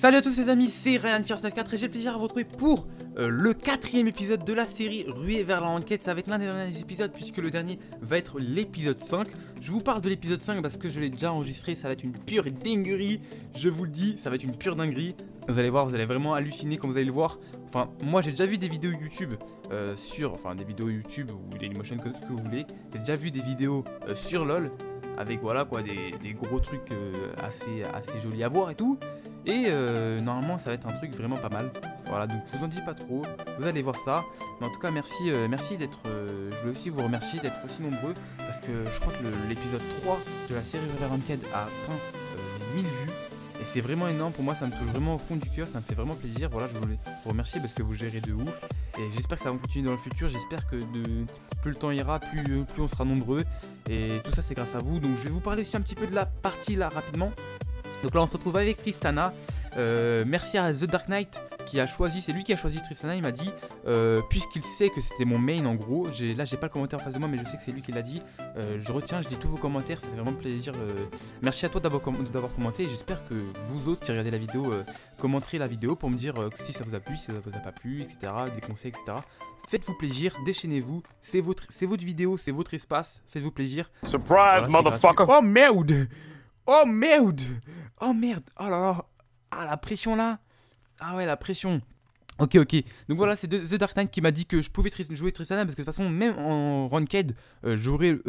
Salut à tous les amis, c'est Ryan94 et j'ai le plaisir à vous retrouver pour le 4e épisode de la série Ruée vers la enquête. Ça va être l'un des derniers épisodes puisque le dernier va être l'épisode 5. Je vous parle de l'épisode 5 parce que je l'ai déjà enregistré, ça va être une pure dinguerie. Je vous le dis, ça va être une pure dinguerie. Vous allez voir, vous allez vraiment halluciner quand vous allez le voir. Enfin, moi j'ai déjà vu des vidéos YouTube des vidéos YouTube ou Dailymotion, ce que vous voulez. J'ai déjà vu des vidéos sur LOL avec voilà quoi, des gros trucs assez jolis à voir et tout. Et normalement ça va être un truc vraiment pas mal. Voilà, donc je vous en dis pas trop, vous allez voir ça. Mais en tout cas merci d'être, je voulais aussi vous remercier d'être aussi nombreux. Parce que je crois que l'épisode 3 de la série Ruée Ranked a atteint les 1000 vues. Et c'est vraiment énorme pour moi, ça me touche vraiment au fond du cœur, ça me fait vraiment plaisir. Voilà, je voulais vous remercier parce que vous gérez de ouf. Et j'espère que ça va continuer dans le futur, j'espère que plus le temps ira, plus on sera nombreux. Et tout ça c'est grâce à vous. Donc je vais vous parler aussi un petit peu de la partie là rapidement. Donc là on se retrouve avec Tristana. Merci à The Dark Knight qui a choisi, c'est lui qui a choisi Tristana. Il m'a dit, puisqu'il sait que c'était mon main en gros, là j'ai pas le commentaire en face de moi mais je sais que c'est lui qui l'a dit. Je retiens, je lis tous vos commentaires, ça fait vraiment plaisir. Merci à toi d'avoir commenté et j'espère que vous autres qui regardez la vidéo commenterez la vidéo pour me dire si ça vous a plu, si ça vous a pas plu, etc. Des conseils, etc. Faites-vous plaisir, déchaînez-vous, c'est votre vidéo, c'est votre espace, faites-vous plaisir. Surprise, Voilà, motherfucker! Oh merde! Oh merde! Oh merde! Oh là là! Ah la pression là! Ah ouais la pression! Ok. Donc voilà, c'est The Dark Knight qui m'a dit que je pouvais jouer Tristana parce que de toute façon même en Ranked j'aurais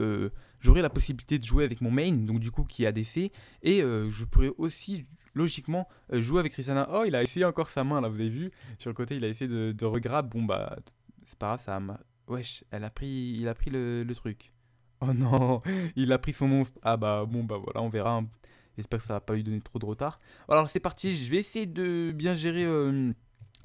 la possibilité de jouer avec mon main, donc du coup qui est ADC, et je pourrais aussi logiquement jouer avec Tristana. Oh il a essayé encore sa main là, vous avez vu? Sur le côté il a essayé de regrab, bon bah c'est pas grave, ça m'a... Wesh, il a pris le truc. Oh non, il a pris son monstre. Ah bah bon bah voilà, on verra. Hein. J'espère que ça va pas lui donner trop de retard. Alors c'est parti, je vais essayer de bien gérer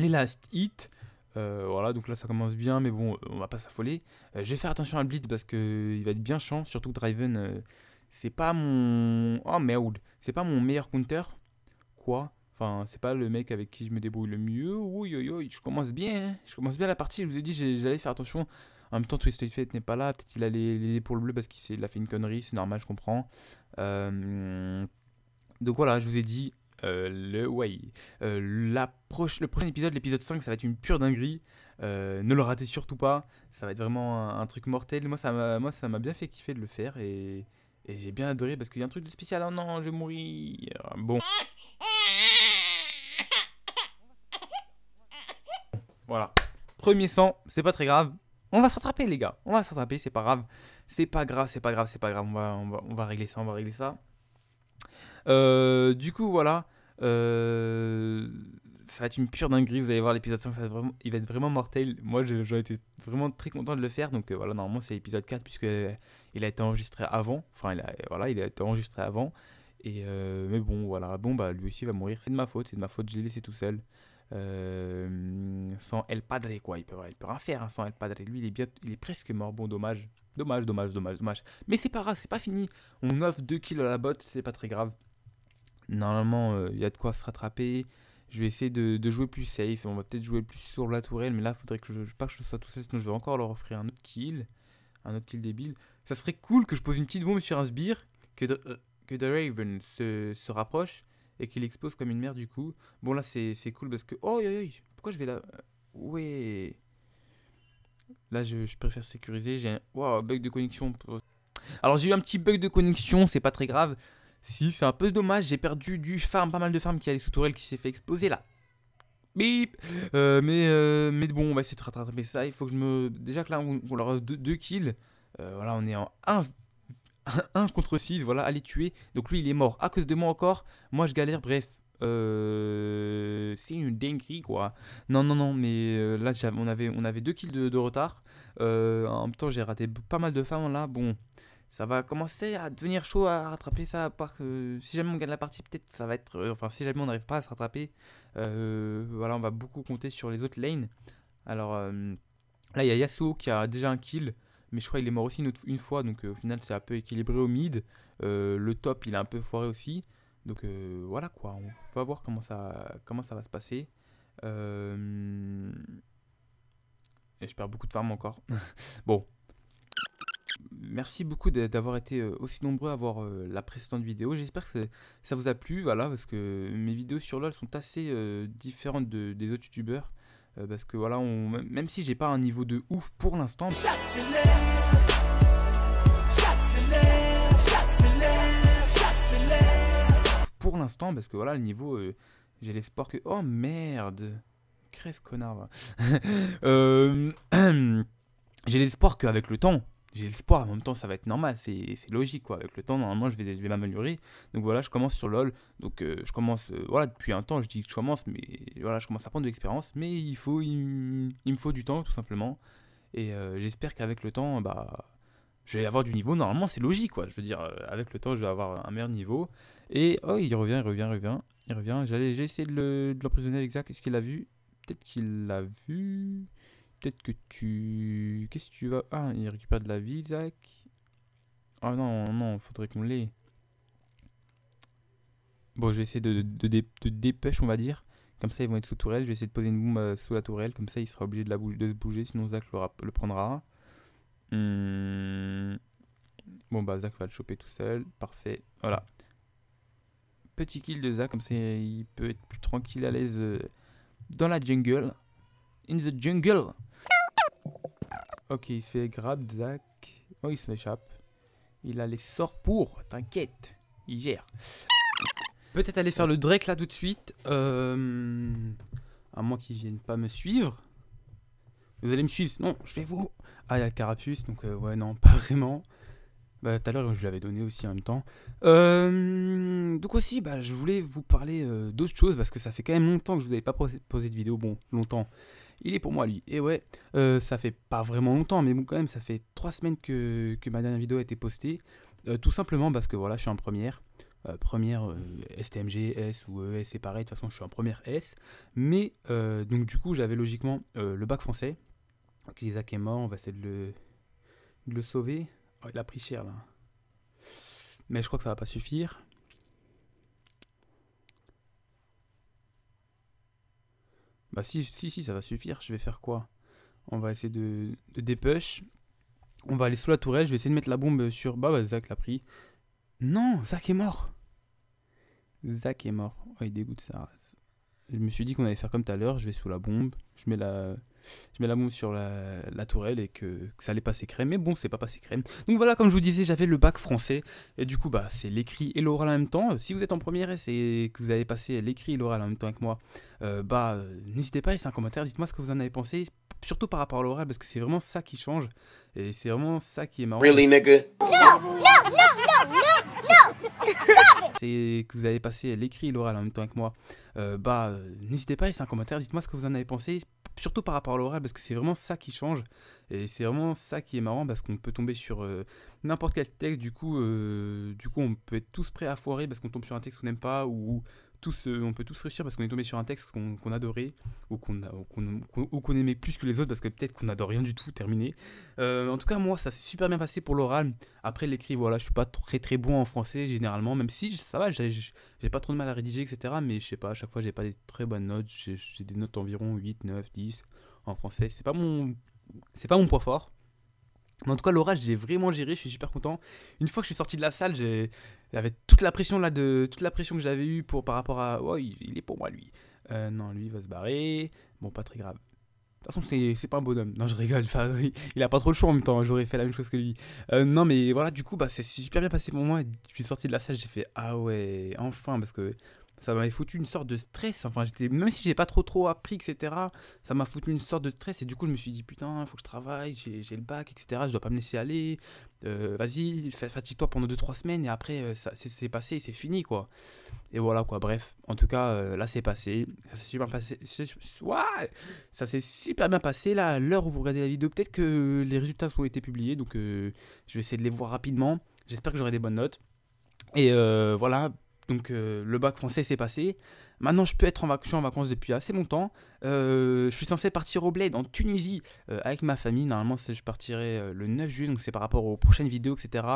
les last hits. Voilà, donc là ça commence bien, mais bon, on va pas s'affoler. Je vais faire attention à le blitz parce que il va être bien chiant, surtout que Draven, c'est pas mon... Oh merde, c'est pas mon meilleur counter. Quoi? Enfin, c'est pas le mec avec qui je me débrouille le mieux. Oui, je commence bien, hein. Je commence bien la partie, je vous ai dit, j'allais faire attention. En même temps, Twisted Fate n'est pas là. Peut-être il a les épaules bleues parce qu'il a fait une connerie. C'est normal, je comprends. Donc voilà, je vous ai dit. Le prochain épisode, l'épisode 5, ça va être une pure dinguerie. Ne le ratez surtout pas. Ça va être vraiment un truc mortel. Moi, ça m'a bien fait kiffer de le faire. Et j'ai bien adoré parce qu'il y a un truc de spécial. Oh non, je vais mourir. Bon. Voilà. Premier sang, c'est pas très grave. On va se rattraper les gars, on va se rattraper, c'est pas grave. C'est pas grave, on va régler ça, du coup voilà, ça va être une pure dinguerie, vous allez voir l'épisode 5, il va être vraiment mortel. Moi j'aurais été vraiment très content de le faire, donc voilà, normalement c'est l'épisode 4 puisque il a été enregistré avant, enfin il a été enregistré avant. Et mais bon voilà, bon bah lui aussi va mourir, c'est de ma faute, je l'ai laissé tout seul. Sans El Padre quoi, il peut rien faire hein, sans El Padre. Lui il est presque mort, bon dommage. Mais c'est pas grave, c'est pas fini. On offre 2 kills à la bot, c'est pas très grave. Normalement il y a de quoi se rattraper. Je vais essayer de jouer plus safe, on va peut-être jouer plus sur la tourelle, mais là faudrait que je sois tout seul, sinon je vais encore leur offrir un autre kill débile. Ça serait cool que je pose une petite bombe sur un sbire, que The Raven se rapproche et qu'il explose comme une merde du coup. Bon là c'est cool parce que... Oh pourquoi je vais là... Ouais. Là je préfère sécuriser. J'ai un... Wow, bug de connexion. Alors j'ai eu un petit bug de connexion, c'est pas très grave. Si, c'est un peu dommage, j'ai perdu du farm, pas mal de farm qui allait sous tourelle qui s'est fait exploser là. Bip. Mais bon, on va essayer de rattraper ça. Il faut que je me... Déjà que là on leur a 2 kills. Voilà, on est en 1 contre 6, voilà, allez tuer. Donc lui il est mort à cause de moi encore. Moi je galère, bref. C'est une dinguerie quoi. Non, mais là on avait 2 kills de retard. En même temps j'ai raté pas mal de femmes là. Bon, ça va commencer à devenir chaud à rattraper ça. À part que si jamais on gagne la partie, peut-être ça va être... enfin si jamais on n'arrive pas à se rattraper, voilà, on va beaucoup compter sur les autres lanes. Alors là il y a Yasuo qui a déjà un kill. Mais je crois qu'il est mort aussi une fois, donc au final c'est un peu équilibré au mid. Le top il est un peu foiré aussi. Donc voilà quoi, on va voir comment ça va se passer. Et je perds beaucoup de farm encore. Bon. merci beaucoup d'avoir été aussi nombreux à voir la précédente vidéo. J'espère que ça vous a plu, voilà, parce que mes vidéos sur LoL sont assez différentes des autres youtubeurs. Parce que voilà, même si j'ai pas un niveau de ouf pour l'instant. Pour l'instant, parce que voilà, le niveau, j'ai l'espoir que... Oh merde! Crève connard, va. J'ai l'espoir qu'avec le temps, j'ai l'espoir, en même temps ça va être normal, c'est logique quoi, avec le temps normalement je vais m'améliorer. Donc voilà, je commence sur LoL, donc je commence, voilà, depuis un temps je dis que je commence, mais voilà, je commence à prendre de l'expérience, mais il me faut du temps tout simplement. Et j'espère qu'avec le temps, bah, je vais avoir du niveau, normalement c'est logique quoi, je veux dire, avec le temps je vais avoir un meilleur niveau. Et oh, il revient, j'ai essayé de l'emprisonner avec Zach, est-ce qu'il l'a vu? Peut-être qu'il l'a vu. Peut-être que tu... Qu'est-ce que tu vas... Ah, il récupère de la vie, Zach. Ah non, non, faudrait qu'on l'ait. Bon, je vais essayer de dépêcher, on va dire. Comme ça, ils vont être sous tourelle. Je vais essayer de poser une bombe sous la tourelle. Comme ça, il sera obligé de se bouger. Sinon, Zach le prendra. Bon, bah, Zach va le choper tout seul. Parfait. Voilà. Petit kill de Zach. Comme ça, il peut être plus tranquille, à l'aise dans la jungle. In the jungle. Ok, il se fait grab, Zach. Oh, il s'échappe. Il a les sorts pour. T'inquiète. Il gère. Peut-être aller faire le Drake là tout de suite. À moins qu'ils viennent pas me suivre. Vous allez me suivre. Non, je vais vous. Ah, il y a le Carapuce. Donc, ouais, non, pas vraiment. Bah, tout à l'heure, je l'avais donné aussi en même temps. Donc aussi, bah, je voulais vous parler d'autres choses. Parce que ça fait quand même longtemps que je vous avais pas posé de vidéo. Bon, longtemps. Il est pour moi lui. Et ouais, ça fait pas vraiment longtemps, mais bon quand même, ça fait 3 semaines que ma dernière vidéo a été postée. Tout simplement parce que voilà, je suis en première. Première STMG, S ou ES, c'est pareil, de toute façon je suis en première S. Mais donc du coup j'avais logiquement le bac français. Ok, Isaac est mort, on va essayer de le sauver. Oh, il a pris cher là. Mais je crois que ça va pas suffire. Bah si, ça va suffire. Je vais faire quoi? On va essayer de dépush. On va aller sous la tourelle. Je vais essayer de mettre la bombe sur... Bah, Zach l'a pris. Non, Zach est mort. Zach est mort. Oh, il dégoûte sa race. Je me suis dit qu'on allait faire comme tout à l'heure. Je vais sous la bombe. Je mets la bombe sur la tourelle et que ça allait passer crème. Mais bon, c'est pas passé crème. Donc voilà, comme je vous disais, j'avais le bac français. Et du coup, bah, c'est l'écrit et l'oral en même temps. Si vous êtes en première S et que vous avez passé l'écrit et l'oral en même temps avec moi, n'hésitez pas à laisser un commentaire. Dites-moi ce que vous en avez pensé. Surtout par rapport à l'oral, parce que c'est vraiment ça qui change. Et c'est vraiment ça qui est marrant. Really, nigga? C'est que vous avez passé l'écrit et l'oral en même temps avec moi. N'hésitez pas à laisser un commentaire. Dites-moi ce que vous en avez pensé. Surtout par rapport à l'oral, parce que c'est vraiment ça qui change. Et c'est vraiment ça qui est marrant, parce qu'on peut tomber sur n'importe quel texte. Du coup, on peut être tous prêts à foirer parce qu'on tombe sur un texte qu'on n'aime pas, ou on peut tous réussir parce qu'on est tombé sur un texte qu'on adorait, ou qu'on aimait plus que les autres, parce que peut-être qu'on n'adore rien du tout, terminé. En tout cas, moi, ça s'est super bien passé pour l'oral. Après, l'écrit, voilà, je suis pas très bon en français, généralement, même si ça va, j'ai pas trop de mal à rédiger, etc. Mais je sais pas, à chaque fois, j'ai pas des très bonnes notes. J'ai des notes environ 8, 9, 10 en français. C'est pas mon point fort. Mais en tout cas, l'oral, j'ai vraiment géré, je suis super content. Une fois que je suis sorti de la salle, j'avais toute la pression que j'avais eue par rapport à... Oh, il est pour moi, lui. Non, lui, il va se barrer. Bon, pas très grave. De toute façon, c'est pas un bonhomme. Non, je rigole. Enfin, il a pas trop le choix en même temps. J'aurais fait la même chose que lui. Non, mais voilà, du coup, bah, c'est super bien passé pour moi. Je suis sorti de la salle, j'ai fait ah ouais, enfin, parce que ça m'avait foutu une sorte de stress. Enfin, même si j'ai pas trop appris, etc. Ça m'a foutu une sorte de stress. Et du coup, je me suis dit putain, il faut que je travaille. J'ai le bac, etc. Je dois pas me laisser aller. Vas-y, fatigue-toi pendant 2-3 semaines. Et après, c'est passé, c'est fini, quoi. Et voilà quoi, bref, en tout cas, là c'est passé, ça s'est super bien passé, ça s'est super bien passé, là, à l'heure où vous regardez la vidéo, peut-être que les résultats ont été publiés, donc je vais essayer de les voir rapidement, j'espère que j'aurai des bonnes notes, et voilà, donc le bac français s'est passé, maintenant je suis en vacances depuis assez longtemps, je suis censé partir au Bled en Tunisie avec ma famille, normalement je partirai le 9 juillet, donc c'est par rapport aux prochaines vidéos, etc.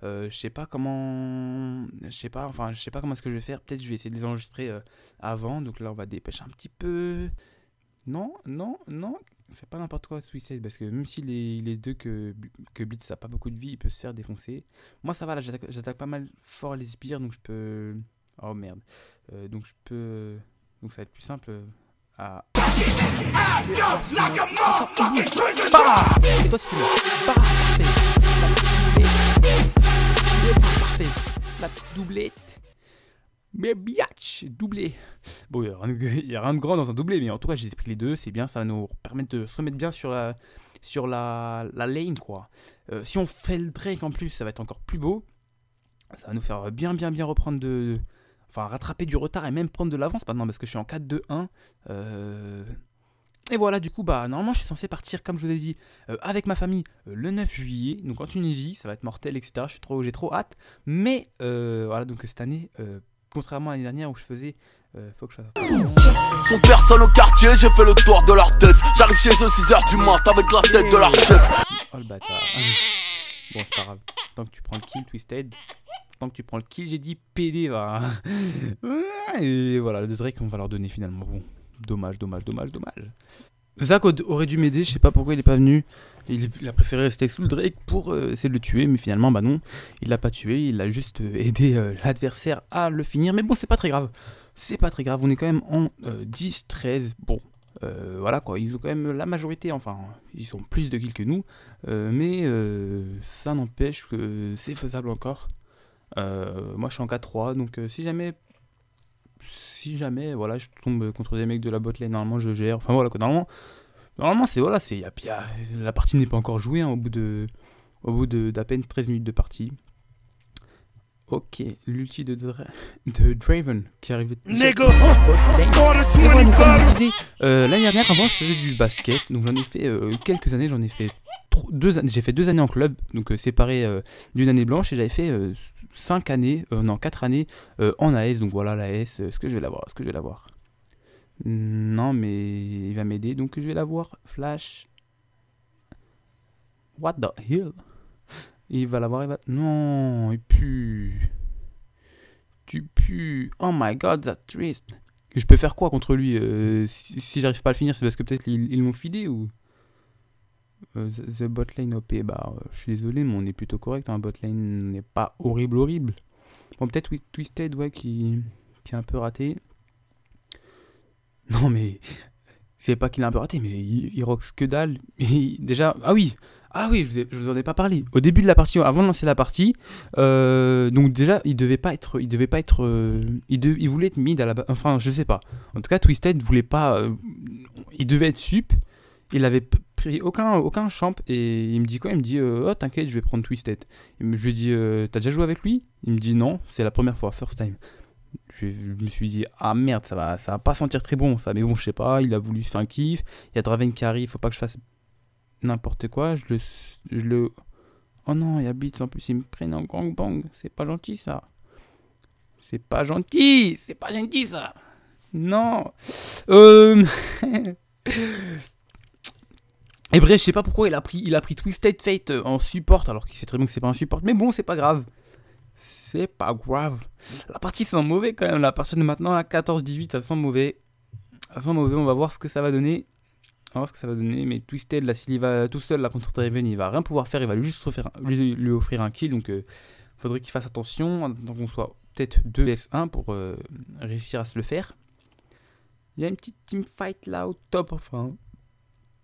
Je sais pas comment est-ce que je vais faire, peut-être je vais essayer de les enregistrer avant, donc là on va dépêcher un petit peu, Non, non, non. Fais pas n'importe quoi, Suicide, parce que même si les deux que Blitz a pas beaucoup de vie, il peut se faire défoncer. Moi, ça va, là, j'attaque pas mal fort les sbires, donc je peux. Oh merde. Donc je peux. Donc ça va être plus simple à. Bah et toi, si tu veux. Bah parfait. La petite doublette. Mais biatch, doublé. Bon, il n'y a rien de grand dans un doublé, mais en tout cas, j'ai pris les deux, c'est bien, ça va nous permettre de se remettre bien sur la lane, quoi. Si on fait le Drake en plus, ça va être encore plus beau. Ça va nous faire bien reprendre enfin, rattraper du retard et même prendre de l'avance maintenant, parce que je suis en 4-2-1. Et voilà, du coup, bah, normalement, je suis censé partir, comme je vous ai dit, avec ma famille le 9 juillet, donc en Tunisie, ça va être mortel, etc. J'ai trop hâte. Mais, voilà, donc cette année, contrairement à l'année dernière où je faisais, faut que je fasse attention. Sont personne au quartier, j'ai fait le tour de leur tête. J'arrive chez eux 6h du mat avec la tête de leur chef. Oh le bâtard. Bon, c'est pas grave. Tant que tu prends le kill, Twisted. Tant que tu prends le kill, j'ai dit PD, va. Et voilà, le Drake, on va leur donner finalement. Bon, dommage. Zach aurait dû m'aider, je sais pas pourquoi il est pas venu. Il a préféré rester sous le Drake pour essayer de le tuer, mais finalement, bah non, il l'a pas tué, il a juste aidé l'adversaire à le finir. Mais bon, c'est pas très grave. On est quand même en 10-13. Bon, voilà quoi, ils ont quand même la majorité, enfin, ils ont plus de kills que nous, mais ça n'empêche que c'est faisable encore. Moi, je suis en 4-3, donc si jamais, voilà, je tombe contre des mecs de la botlane, normalement je gère. Enfin voilà, quoi, normalement c'est voilà, la partie n'est pas encore jouée hein, au bout d'à peine 13 minutes de partie. Ok, l'ulti de Draven qui arrive. Nego. L'année dernière, avant, je faisais du basket, donc j'en ai fait quelques années, j'ai fait 2 années en club, donc séparé d'une année blanche, et j'avais fait 4 années en AS, donc voilà l'AS, est-ce que je vais l'avoir? Non, mais il va m'aider, donc je vais l'avoir. Flash. What the hell? Il va l'avoir, Non, il pue. Tu pues. Oh my god, that's triste. Je peux faire quoi contre lui si j'arrive pas à le finir, c'est parce que peut-être ils m'ont fidé ou... The botlane OP, bah je suis désolé, mais on est plutôt correct, hein. Botlane n'est pas horrible. Bon, peut-être Twisted, ouais, qui est un peu raté. Non, mais c'est pas qu'il est un peu raté, mais il rock que dalle. Déjà, ah oui, je vous en ai pas parlé. Au début de la partie, avant de lancer la partie, donc déjà, il voulait être mid à la base. Enfin, je sais pas. En tout cas, Twisted voulait pas. Il devait être sup. Il avait pris aucun champ et il me dit quoi? Il me dit oh t'inquiète, je vais prendre Twisted. Je lui ai dit t'as déjà joué avec lui? Il me dit non, c'est la première fois, first time. Je me suis dit ah merde, ça va pas sentir très bon ça, mais bon je sais pas, il a voulu faire un kiff. Il y a Draven qui arrive, faut pas que je fasse n'importe quoi. Je le oh non, il y a Beats en plus, il me prenne en gangbang, c'est pas gentil ça. C'est pas gentil ça. Non. Et bref, je sais pas pourquoi il a pris Twisted Fate en support, alors qu'il sait très bien que c'est pas un support. Mais bon, c'est pas grave. C'est pas grave. La partie sent mauvais quand même. À partir de maintenant, à 14-18, ça sent mauvais. On va voir ce que ça va donner. Mais Twisted, là, s'il va tout seul là, contre Draven, il va rien pouvoir faire. Il va juste lui offrir un kill. Donc, faudrait qu'il fasse attention. En attendant qu'on soit peut-être 2 vs1 pour réussir à se le faire. Il y a une petite teamfight là au top. Enfin.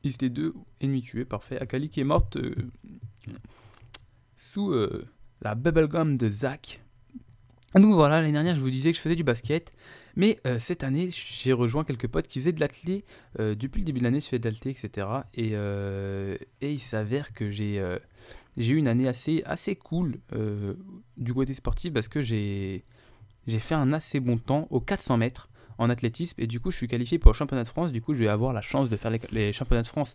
Ils étaient 2 ennemis tués, parfait. Akali qui est morte sous la bubblegum de Zach. Donc voilà, l'année dernière je vous disais que je faisais du basket. Mais cette année j'ai rejoint quelques potes qui faisaient de l'athlé. Depuis le début de l'année je fais de l'athlé, etc. Et il s'avère que j'ai eu une année assez cool du côté sportif. Parce que j'ai fait un assez bon temps aux 400 mètres. En athlétisme, et du coup je suis qualifié pour le championnat de France. Du coup je vais avoir la chance de faire les championnats de France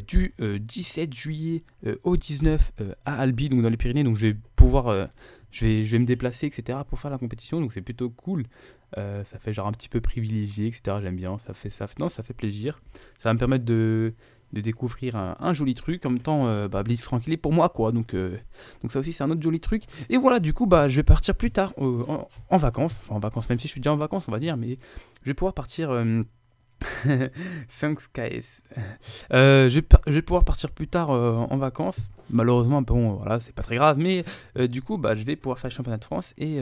du 17 juillet au 19 à Albi, donc dans les Pyrénées. Donc je vais pouvoir je vais me déplacer, etc. pour faire la compétition, donc c'est plutôt cool. Ça fait genre un petit peu privilégié, etc. J'aime bien, ça fait plaisir. Ça va me permettre de découvrir un joli truc. En même temps, Blitz tranquille pour moi, quoi. Donc ça aussi, c'est un autre joli truc. Et voilà, du coup, je vais partir plus tard en vacances. Enfin, en vacances, même si je suis déjà en vacances, on va dire. Mais je vais pouvoir partir 5 KS. Je vais pouvoir partir plus tard en vacances. Malheureusement, bon, voilà, c'est pas très grave. Mais du coup, bah, je vais pouvoir faire le championnat de France. Et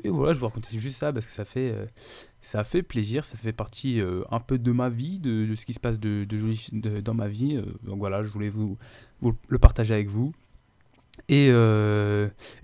voilà, je vous raconter juste ça parce que ça fait plaisir. Ça fait partie un peu de ma vie, de ce qui se passe dans ma vie. Donc voilà, je voulais vous le partager avec vous. Et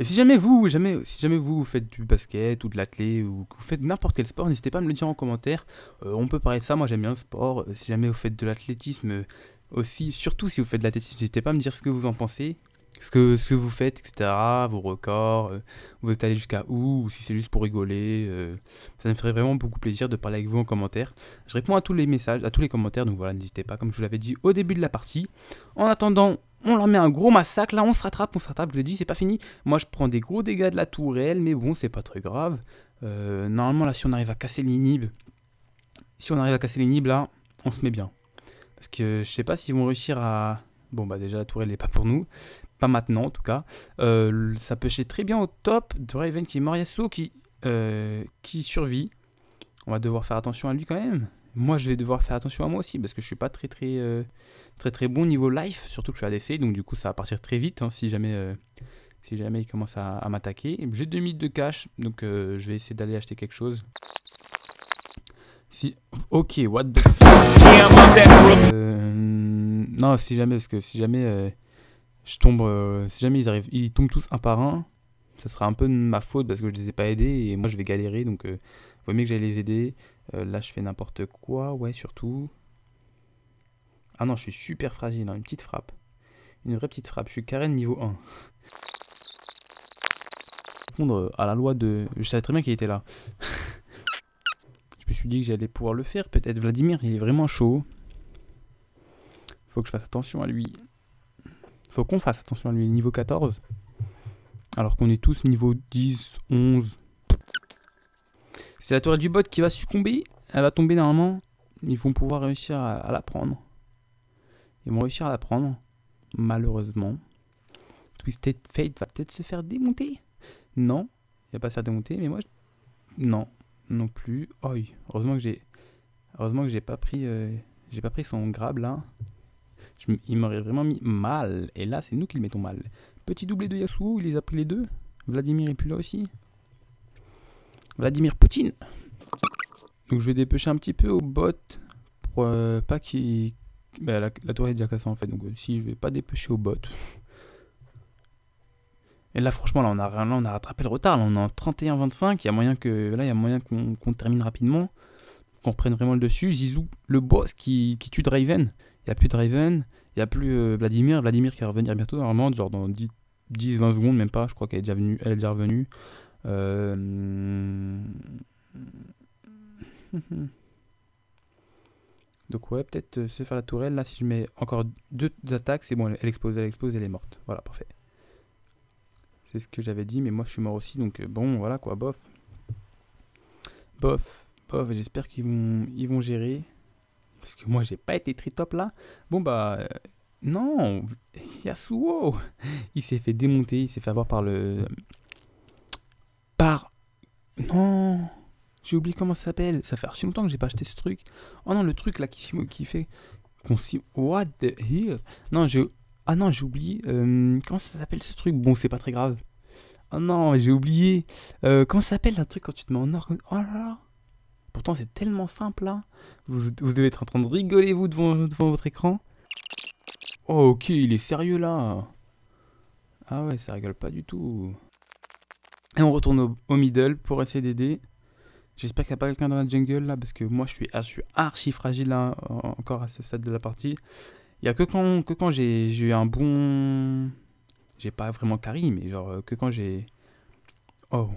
si jamais vous faites du basket ou de l'athlé ou que vous faites n'importe quel sport, n'hésitez pas à me le dire en commentaire. On peut parler de ça, moi j'aime bien le sport. Si jamais vous faites de l'athlétisme aussi, surtout si vous faites de l'athlétisme, n'hésitez pas à me dire ce que vous en pensez, ce que vous faites, etc. Vos records, vous êtes allé jusqu'à où, ou si c'est juste pour rigoler. Ça me ferait vraiment beaucoup plaisir de parler avec vous en commentaire. Je réponds à tous les messages, à tous les commentaires, donc voilà, n'hésitez pas, comme je vous l'avais dit au début de la partie. En attendant, on leur met un gros massacre, là on se rattrape, je vous ai dit, c'est pas fini. Moi je prends des gros dégâts de la tourelle, mais bon, c'est pas très grave. Normalement là, si on arrive à casser l'inhib, là, on se met bien. Parce que je sais pas s'ils vont réussir à... Bon bah déjà la tourelle n'est pas pour nous, pas maintenant en tout cas. Ça pêchait très bien au top, Draven qui est mort, Yasuo qui survit. On va devoir faire attention à lui quand même. Moi je vais devoir faire attention à moi aussi, parce que je suis pas très bon niveau life, surtout que je suis ADC, donc du coup ça va partir très vite hein, si jamais il commence à m'attaquer. J'ai 2 minutes de cash, donc je vais essayer d'aller acheter quelque chose. Ok, what the non, si jamais je tombe, si jamais ils tombent tous un par un, ça sera un peu de ma faute parce que je les ai pas aidés et moi je vais galérer, donc vaut mieux que j'aille les aider. Là je fais n'importe quoi, ouais, surtout. Ah non, je suis super fragile, hein, une petite frappe. Une vraie petite frappe, je suis Karen niveau 1. Répondre à la loi de... Je savais très bien qu'il était là. Je me suis dit que j'allais pouvoir le faire, peut-être. Vladimir, il est vraiment chaud. Faut que je fasse attention à lui. Faut qu'on fasse attention à lui, niveau 14. Alors qu'on est tous niveau 10, 11. C'est la tourelle du bot qui va succomber. Elle va tomber normalement. Ils vont pouvoir réussir à la prendre. Ils vont réussir à la prendre. Malheureusement. Twisted Fate va peut-être se faire démonter. Non. Il va pas se faire démonter. Mais moi... Non. Non plus. Oh, heureusement que j'ai pas pris... j'ai pas pris son grab là. Il m'aurait vraiment mis mal. Et là, c'est nous qui le mettons mal. Petit doublé de Yasuo. Il les a pris les deux. Vladimir est plus là aussi. Vladimir Poutine. Donc je vais dépêcher un petit peu au bot. Pour pas qu'il... Bah, la tour est déjà cassée en fait. Donc si je vais pas dépêcher au bot. Et là franchement là on a rattrapé le retard. Là, on est en 31-25. Il y a moyen qu'on termine rapidement. Qu'on prenne vraiment le dessus. Zizou, le boss qui tue Draven. Il n'y a plus Draven. Il n'y a plus Vladimir. Vladimir qui va revenir bientôt normalement. Genre dans 10-20 secondes même pas. Je crois qu'elle est déjà venue. Elle est déjà revenue. Donc ouais, peut-être se faire la tourelle. Là, si je mets encore 2 attaques, c'est bon, elle explose, elle est morte. Voilà, parfait. C'est ce que j'avais dit, mais moi je suis mort aussi, donc bon, voilà quoi, bof. Bof, j'espère qu'ils vont gérer. Parce que moi, j'ai pas été très top là. Bon bah, non, Yasuo, il s'est fait démonter, il s'est fait avoir Non, j'ai oublié comment ça s'appelle. Ça fait archi longtemps que j'ai pas acheté ce truc. Oh non, le truc là qui fait... What the hell? Non, j'ai oublié. Comment ça s'appelle ce truc? Bon, c'est pas très grave. Oh non, j'ai oublié. Comment ça s'appelle un truc quand tu te mets en or? Oh là là. Pourtant, c'est tellement simple là. Vous devez être en train de rigoler, vous, devant votre écran. Oh, ok, il est sérieux là. Ah ouais, ça rigole pas du tout. Et on retourne au middle pour essayer d'aider. J'espère qu'il n'y a pas quelqu'un dans la jungle là, parce que moi je suis archi fragile là, encore à ce stade de la partie. Il n'y a que quand j'ai eu un bon... J'ai pas vraiment carry, mais genre que quand j'ai... Oh,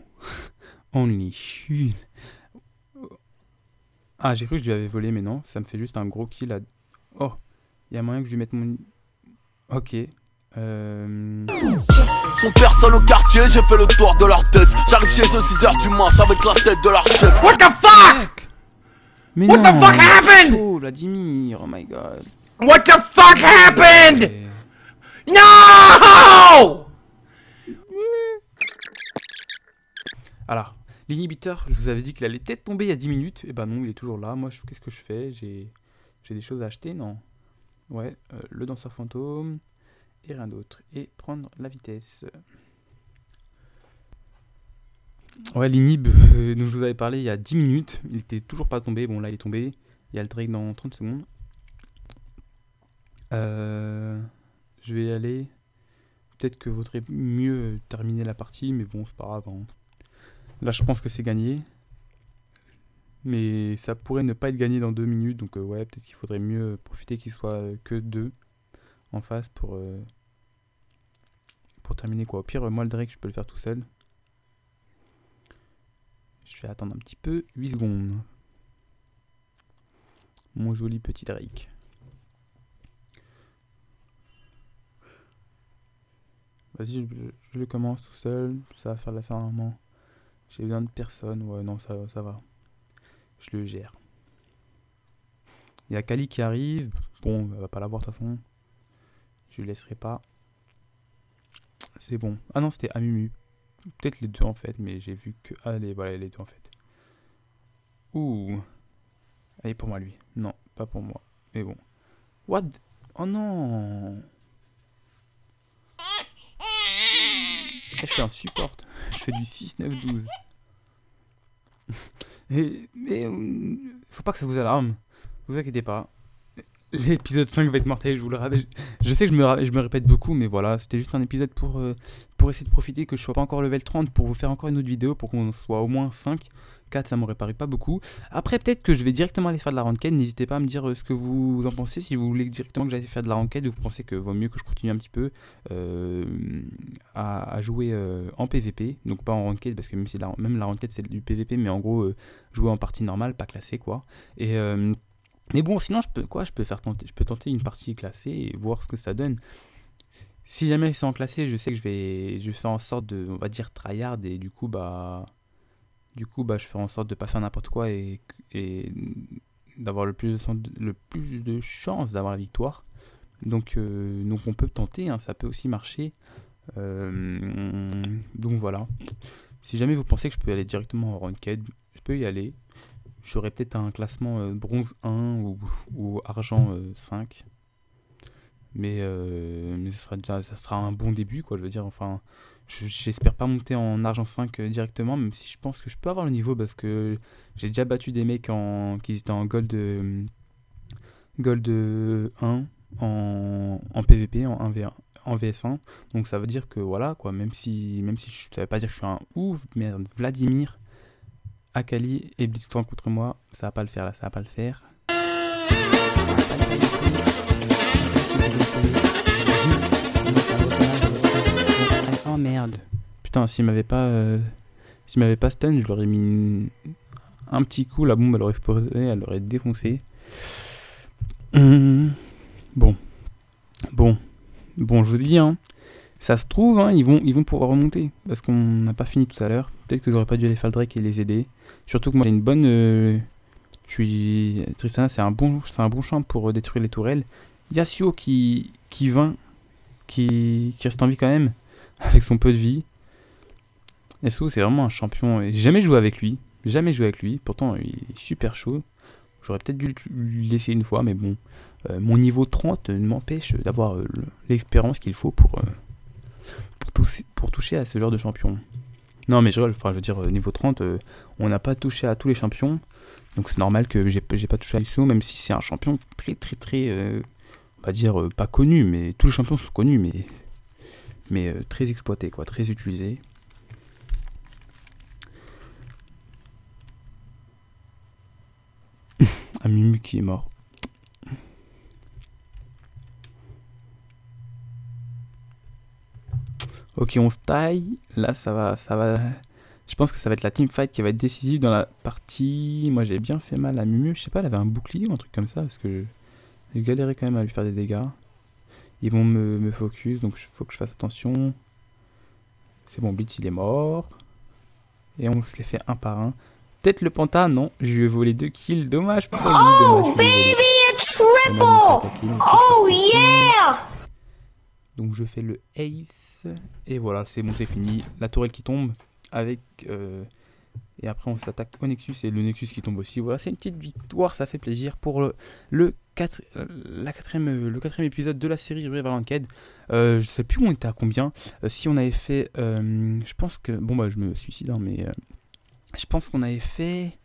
only shit. Ah, j'ai cru que je lui avais volé, mais non, ça me fait juste un gros kill là. Oh, il y a moyen que je lui mette mon... Ok. Sont personne au quartier, j'ai fait le tour de leur tête. J'arrive chez eux 6h du mat avec la tête de leur chef. What the fuck? Mais What non, the fuck happened? chaud, Vladimir, oh my god. What the fuck happened? No! Alors, L'inhibiteur, je vous avais dit qu'il allait peut-être tomber il y a 10 minutes. Et ben non, il est toujours là. Moi, qu'est-ce que je fais? J'ai des choses à acheter, non? Ouais, le danseur fantôme et rien d'autre. Et prendre la vitesse. Ouais, l'inhib dont je vous avais parlé il y a 10 minutes. Il était toujours pas tombé. Bon, là, il est tombé. Il y a le Drake dans 30 secondes. Je vais y aller. Peut-être que vaudrait mieux terminer la partie, mais bon, c'est pas grave. Hein. Là, je pense que c'est gagné. Mais ça pourrait ne pas être gagné dans 2 minutes. Donc, ouais, peut-être qu'il faudrait mieux profiter qu'il soit que 2 en face pour terminer, quoi. Au pire, moi, le Drake, je peux le faire tout seul. Je vais attendre un petit peu. 8 secondes. Mon joli petit Drake. Vas-y, je le commence tout seul. Ça va faire l'affaire normalement. J'ai besoin de personne. Ouais, non, ça va. Je le gère. Il y a Kali qui arrive. Bon, elle va pas l'avoir de toute façon. Je le laisserai pas. C'est bon. Ah non, c'était Amumu. Peut-être les deux en fait, mais j'ai vu que... Allez, voilà, les deux en fait. Ouh. Allez, pour moi, lui. Non, pas pour moi. Mais bon. What? Oh non. Je fais un support. Je fais du 6, 9, 12. Mais faut pas que ça vous alarme. Vous inquiétez pas. L'épisode 5 va être mortel, je vous le rappelle. Je sais que je me répète beaucoup, mais voilà, c'était juste un épisode pour essayer de profiter que je sois pas encore level 30, pour vous faire encore une autre vidéo, pour qu'on soit au moins 5. 4, ça m'aurait paru pas beaucoup. Après, peut-être que je vais directement aller faire de la ranked. N'hésitez pas à me dire ce que vous en pensez. Si vous voulez directement que j'aille faire de la ranked, ou vous pensez que vaut mieux que je continue un petit peu à jouer en PVP. Donc pas en ranked, parce que même la ranked c'est du PVP, mais en gros, jouer en partie normale, pas classée quoi. Et... mais bon, sinon je peux tenter une partie classée et voir ce que ça donne. Si jamais c'est en classé, je sais que je vais faire en sorte de, on va dire, tryhard, et du coup je fais en sorte de pas faire n'importe quoi et d'avoir le plus de chances d'avoir la victoire. Donc on peut tenter, hein, ça peut aussi marcher. Donc voilà. Si jamais vous pensez que je peux aller directement en ranked, je peux y aller. J'aurai peut-être un classement bronze 1 ou argent 5. Mais ça sera un bon début, quoi. Je veux dire, enfin, j'espère pas monter en argent 5 directement, même si je pense que je peux avoir le niveau, parce que j'ai déjà battu des mecs qui étaient en gold 1 en PVP, en 1v1, en VS1. Donc ça veut dire que voilà, quoi. Même si ça veut pas dire que je suis un ouf, mais Vladimir, Akali et Blitzcrank contre moi, ça va pas le faire là, ça va pas le faire. Oh merde. Putain, s'il m'avait pas stun, je l'aurais mis un petit coup, la bombe elle aurait explosé, elle aurait défoncé. Bon, je vous dis, hein, ça se trouve, hein, ils vont pouvoir remonter, parce qu'on n'a pas fini tout à l'heure. Peut-être que j'aurais pas dû aller faire le Drake et les aider. Surtout que moi j'ai une bonne... Tristana, c'est un bon champ pour détruire les tourelles. Yasuo qui reste en vie quand même, avec son peu de vie. Yasuo c'est vraiment un champion. J'ai jamais joué avec lui. Pourtant il est super chaud. J'aurais peut-être dû lui laisser une fois, mais bon. Mon niveau 30 m'empêche d'avoir l'expérience qu'il faut pour toucher à ce genre de champion. Non mais je veux dire, niveau 30, on n'a pas touché à tous les champions. Donc c'est normal que j'ai pas touché à Yasuo, même si c'est un champion très on va dire pas connu, mais tous les champions sont connus, mais très exploité, quoi, très utilisé. Un Mimu qui est mort. Ok, on se taille. Là, ça va. Je pense que ça va être la teamfight qui va être décisive dans la partie. Moi, j'ai bien fait mal à Mimu. Je sais pas, elle avait un bouclier ou un truc comme ça, parce que j'ai galéré quand même à lui faire des dégâts. Ils vont me focus, donc il faut que je fasse attention. C'est bon, Blitz, il est mort. Et on se les fait un par un. Peut-être le Panta, non. Je lui ai volé 2 kills. Dommage pour lui. Oh, baby, a triple! Oh, yeah! Donc je fais le ace. Et voilà, c'est bon, c'est fini. La tourelle qui tombe avec Et après on s'attaque au Nexus et le Nexus qui tombe aussi. Voilà, c'est une petite victoire, ça fait plaisir pour le quatrième épisode de la série River Ranked. Je sais plus où on était à combien. Si on avait fait... je pense que... Bon bah je me suicide hein, mais... je pense qu'on avait fait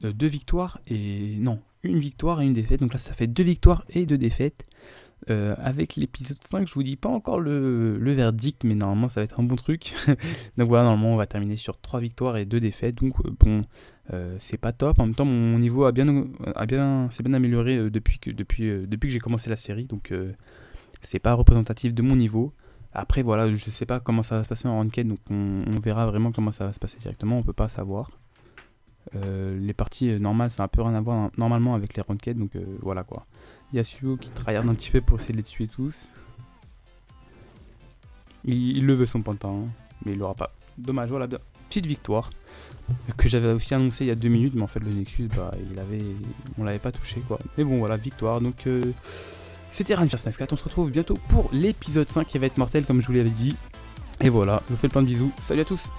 2 victoires et... Non, une victoire et une défaite. Donc là ça fait 2 victoires et 2 défaites. Avec l'épisode 5, je vous dis pas encore le verdict, mais normalement ça va être un bon truc. Donc voilà, normalement on va terminer sur 3 victoires et 2 défaites. Donc bon, c'est pas top. En même temps, mon niveau s'est bien amélioré depuis que j'ai commencé la série. Donc c'est pas représentatif de mon niveau. Après voilà, je sais pas comment ça va se passer en ranked, donc on verra vraiment comment ça va se passer directement. On peut pas savoir. Les parties normales, ça n'a un peu rien à voir normalement avec les ranked, donc voilà quoi. Yasuo qui tryhard un petit peu pour essayer de les tuer tous. Il le veut son pantin, hein, mais il l'aura pas. Dommage, voilà, petite victoire que j'avais aussi annoncé il y a 2 minutes, mais en fait le Nexus, bah, on l'avait pas touché quoi. Mais bon voilà, victoire. Donc c'était Ryan First 4, on se retrouve bientôt pour l'épisode 5 qui va être mortel comme je vous l'avais dit. Et voilà, je vous fais plein de bisous. Salut à tous.